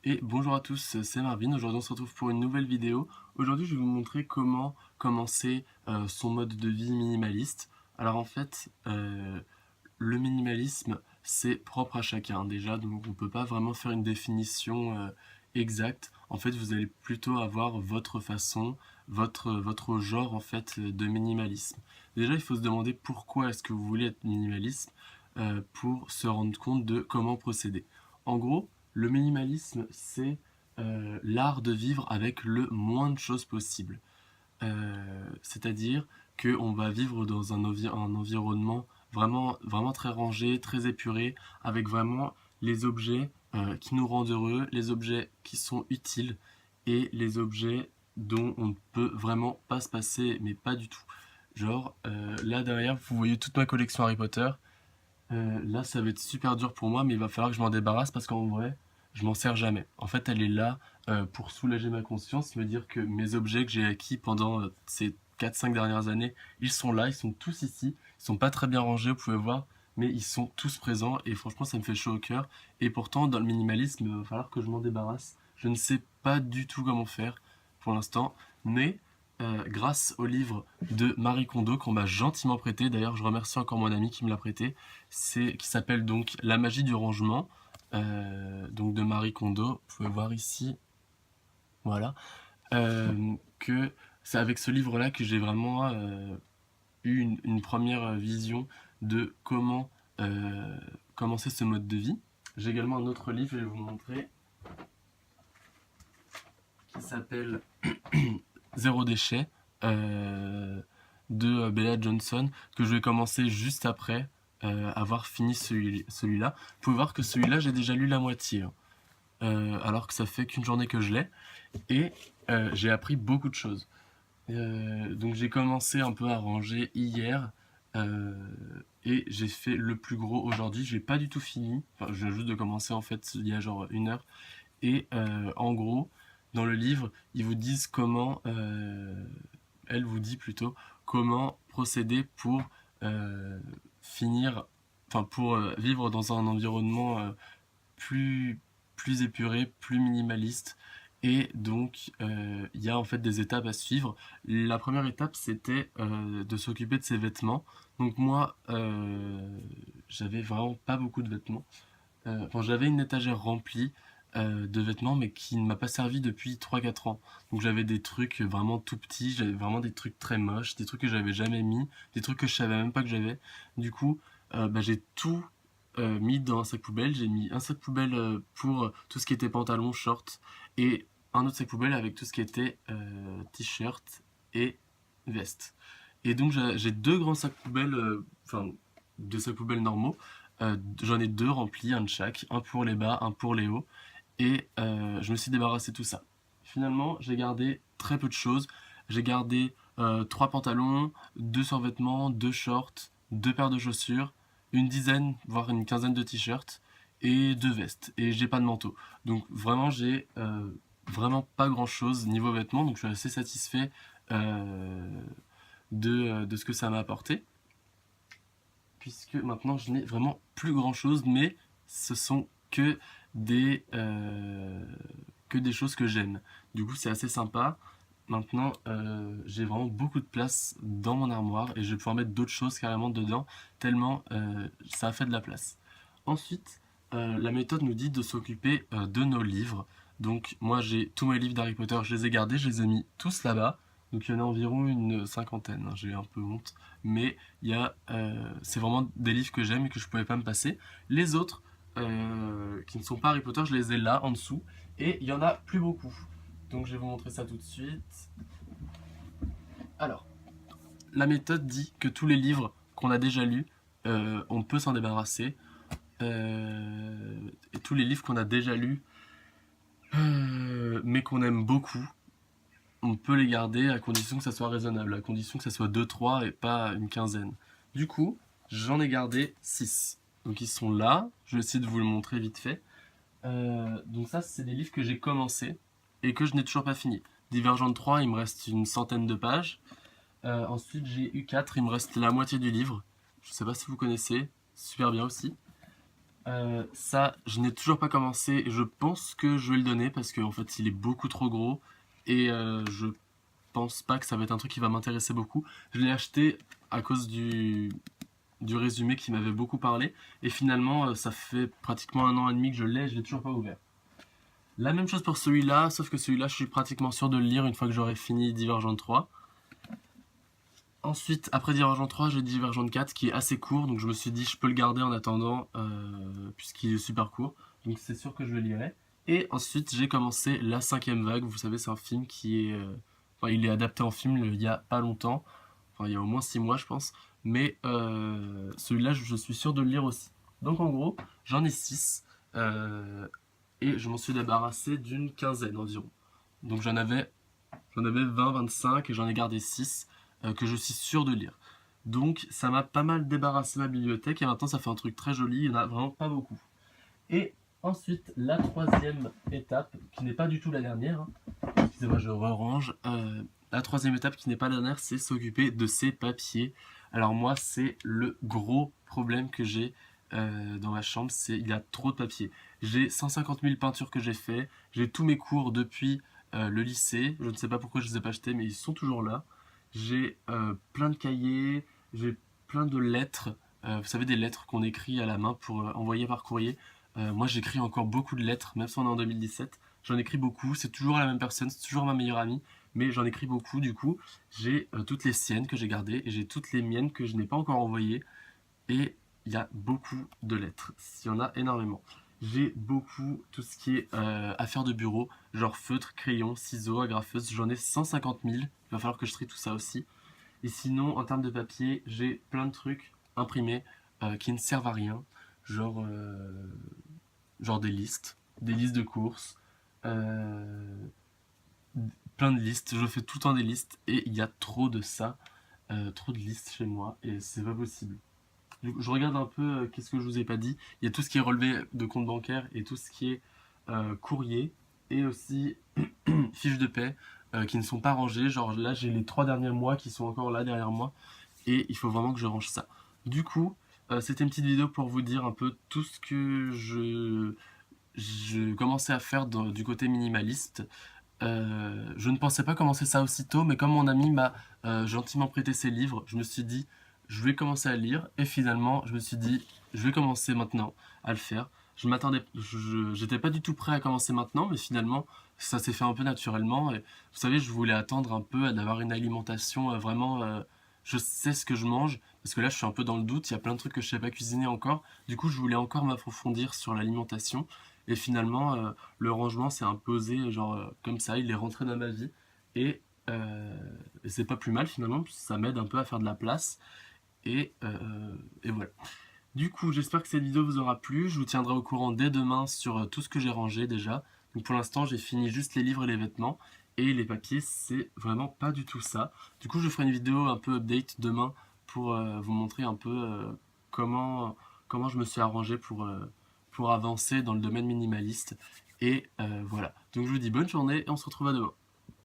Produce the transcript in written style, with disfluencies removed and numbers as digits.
Et bonjour à tous, c'est Marvin. Aujourd'hui on se retrouve pour une nouvelle vidéo. Aujourd'hui je vais vous montrer comment commencer son mode de vie minimaliste. Alors en fait, le minimalisme c'est propre à chacun déjà, donc on ne peut pas vraiment faire une définition exacte. En fait vous allez plutôt avoir votre façon, votre genre en fait de minimalisme. Déjà il faut se demander pourquoi est-ce que vous voulez être minimaliste pour se rendre compte de comment procéder. En gros, le minimalisme, c'est l'art de vivre avec le moins de choses possible. C'est-à-dire qu'on va vivre dans un environnement vraiment très rangé, très épuré, avec vraiment les objets qui nous rendent heureux, les objets qui sont utiles et les objets dont on ne peut vraiment pas se passer, mais pas du tout. Genre, là derrière, vous voyez toute ma collection Harry Potter. Là, ça va être super dur pour moi, mais il va falloir que je m'en débarrasse parce qu'en vrai, je m'en sers jamais. En fait, elle est là pour soulager ma conscience, me dire que mes objets que j'ai acquis pendant ces 4-5 dernières années, ils sont là, ils sont tous ici. Ils sont pas très bien rangés, vous pouvez voir, mais ils sont tous présents et franchement, ça me fait chaud au cœur. Et pourtant, dans le minimalisme, il va falloir que je m'en débarrasse. Je ne sais pas du tout comment faire pour l'instant, mais grâce au livre de Marie Kondo qu'on m'a gentiment prêté. D'ailleurs, je remercie encore mon ami qui me l'a prêté. Qui s'appelle donc La magie du rangement, donc de Marie Kondo. Vous pouvez voir ici, voilà, que c'est avec ce livre-là que j'ai vraiment eu une première vision de comment commencer ce mode de vie. J'ai également un autre livre, je vais vous montrer, qui s'appelle Zéro déchet de Bella Johnson, que je vais commencer juste après avoir fini celui-là. Vous pouvez voir que celui-là, j'ai déjà lu la moitié, hein. Alors que ça fait qu'une journée que je l'ai. Et j'ai appris beaucoup de choses. Donc j'ai commencé un peu à ranger hier. Et j'ai fait le plus gros aujourd'hui. J'ai pas du tout fini. Enfin, je viens juste de commencer en fait il y a genre 1 heure. Et en gros, dans le livre, ils vous disent comment, elle vous dit plutôt, comment procéder pour finir, enfin pour vivre dans un environnement plus, plus épuré, plus minimaliste. Et donc, il y a en fait des étapes à suivre. La première étape, c'était de s'occuper de ses vêtements. Donc moi, j'avais vraiment pas beaucoup de vêtements. Enfin, j'avais une étagère remplie de vêtements, mais qui ne m'a pas servi depuis 3-4 ans. Donc j'avais des trucs vraiment tout petits, j'avais vraiment des trucs très moches, des trucs que j'avais jamais mis, des trucs que je savais même pas que j'avais. Du coup, j'ai tout mis dans un sac poubelle. J'ai mis un sac poubelle pour tout ce qui était pantalon, short, et un autre sac poubelle avec tout ce qui était t-shirt et veste. Et donc j'ai deux grands sacs poubelles, enfin deux sacs poubelles normaux. J'en ai deux remplis, un de chaque, un pour les bas, un pour les hauts, et je me suis débarrassé de tout ça. Finalement, j'ai gardé très peu de choses. J'ai gardé 3 pantalons, 2 survêtements, 2 shorts, 2 paires de chaussures, une dizaine, voire une quinzaine de t-shirts et 2 vestes. Et j'ai pas de manteau. Donc vraiment, j'ai vraiment pas grand chose niveau vêtements. Donc je suis assez satisfait de ce que ça m'a apporté, puisque maintenant je n'ai vraiment plus grand chose, mais ce sont que des choses que j'aime. Du coup, c'est assez sympa. Maintenant, j'ai vraiment beaucoup de place dans mon armoire et je vais pouvoir mettre d'autres choses carrément dedans, tellement ça a fait de la place. Ensuite, la méthode nous dit de s'occuper de nos livres. Donc, moi, j'ai tous mes livres d'Harry Potter, je les ai gardés, je les ai mis tous là-bas. Donc, il y en a environ une cinquantaine, hein, j'ai un peu honte. Mais c'est vraiment des livres que j'aime et que je pouvais pas me passer. Les autres, qui ne sont pas Harry Potter, je les ai là en dessous. Et il y en a plus beaucoup. Donc je vais vous montrer ça tout de suite. Alors, la méthode dit que tous les livres qu'on a déjà lus, on peut s'en débarrasser. Et tous les livres qu'on a déjà lus, mais qu'on aime beaucoup, on peut les garder à condition que ça soit raisonnable, à condition que ça soit 2-3 et pas une quinzaine. Du coup, j'en ai gardé 6. Donc ils sont là, je vais essayer de vous le montrer vite fait. Donc ça, c'est des livres que j'ai commencé et que je n'ai toujours pas fini. Divergente 3, il me reste une centaine de pages. Ensuite, j'ai U4, il me reste la moitié du livre. Je sais pas si vous connaissez, super bien aussi. Ça, je n'ai toujours pas commencé et je pense que je vais le donner parce qu'en fait il est beaucoup trop gros et je pense pas que ça va être un truc qui va m'intéresser beaucoup. Je l'ai acheté à cause du résumé qui m'avait beaucoup parlé et finalement ça fait pratiquement 1 an et demi que je l'ai toujours pas ouvert. La même chose pour celui-là, sauf que celui-là je suis pratiquement sûr de le lire une fois que j'aurai fini Divergent 3. Ensuite, après Divergent 3, j'ai Divergent 4 qui est assez court, donc je me suis dit je peux le garder en attendant, puisqu'il est super court, donc c'est sûr que je le lirai. Et ensuite, j'ai commencé La Cinquième Vague, vous savez, c'est un film qui est... enfin, il est adapté en film il y a pas longtemps, enfin il y a au moins 6 mois je pense, mais celui-là je suis sûr de le lire aussi. Donc en gros, j'en ai 6, et je m'en suis débarrassé d'une quinzaine environ. Donc j'en avais 20, 25 et j'en ai gardé 6 que je suis sûr de lire. Donc ça m'a pas mal débarrassé ma bibliothèque et maintenant ça fait un truc très joli, il n'y en a vraiment pas beaucoup. Et ensuite, la troisième étape, qui n'est pas du tout la dernière, hein. Excusez-moi, je re-range. La troisième étape qui n'est pas la dernière, c'est s'occuper de ses papiers. Alors moi, c'est le gros problème que j'ai dans ma chambre, c'est il y a trop de papiers. J'ai 150 000 peintures que j'ai fait, j'ai tous mes cours depuis le lycée, je ne sais pas pourquoi je les ai pas achetés, mais ils sont toujours là. J'ai plein de cahiers, j'ai plein de lettres, vous savez, des lettres qu'on écrit à la main pour envoyer par courrier. Moi, j'écris encore beaucoup de lettres, même si on est en 2017. J'en écris beaucoup, c'est toujours la même personne, c'est toujours ma meilleure amie, mais j'en écris beaucoup du coup. J'ai toutes les siennes que j'ai gardées et j'ai toutes les miennes que je n'ai pas encore envoyées. Et il y a beaucoup de lettres, il y en a énormément. J'ai beaucoup tout ce qui est affaires de bureau, genre feutre, crayon, ciseaux, agrafeuse, j'en ai 150 000, il va falloir que je trie tout ça aussi. Et sinon, en termes de papier, j'ai plein de trucs imprimés qui ne servent à rien, genre, genre des listes de courses, euh, plein de listes, je fais tout le temps des listes et il y a trop de ça, trop de listes chez moi et c'est pas possible. Je regarde un peu qu'est-ce que je vous ai pas dit. Il y a tout ce qui est relevé de compte bancaire et tout ce qui est courrier et aussi fiches de paie qui ne sont pas rangées. Genre là, j'ai les 3 derniers mois qui sont encore là derrière moi et il faut vraiment que je range ça. Du coup, c'était une petite vidéo pour vous dire un peu tout ce que je commençais à faire du côté minimaliste. Je ne pensais pas commencer ça aussitôt, mais comme mon ami m'a gentiment prêté ses livres, je me suis dit, je vais commencer à lire, et finalement, je me suis dit, je vais commencer maintenant à le faire. J'étais pas du tout prêt à commencer maintenant, mais finalement, ça s'est fait un peu naturellement. Et vous savez, je voulais attendre un peu d'avoir une alimentation vraiment. Je sais ce que je mange, parce que là, je suis un peu dans le doute. Il y a plein de trucs que je sais pas cuisiner encore. Du coup, je voulais encore m'approfondir sur l'alimentation. Et finalement, le rangement s'est imposé, genre comme ça, il est rentré dans ma vie. Et, euh, et c'est pas plus mal finalement, parce que ça m'aide un peu à faire de la place. Et voilà. Du coup, j'espère que cette vidéo vous aura plu. Je vous tiendrai au courant dès demain sur tout ce que j'ai rangé déjà. Donc pour l'instant, j'ai fini juste les livres et les vêtements. Et les papiers, c'est vraiment pas du tout ça. Du coup, je ferai une vidéo un peu update demain pour vous montrer un peu comment, comment je me suis arrangé pour avancer dans le domaine minimaliste. Et voilà. Donc je vous dis bonne journée et on se retrouve à demain.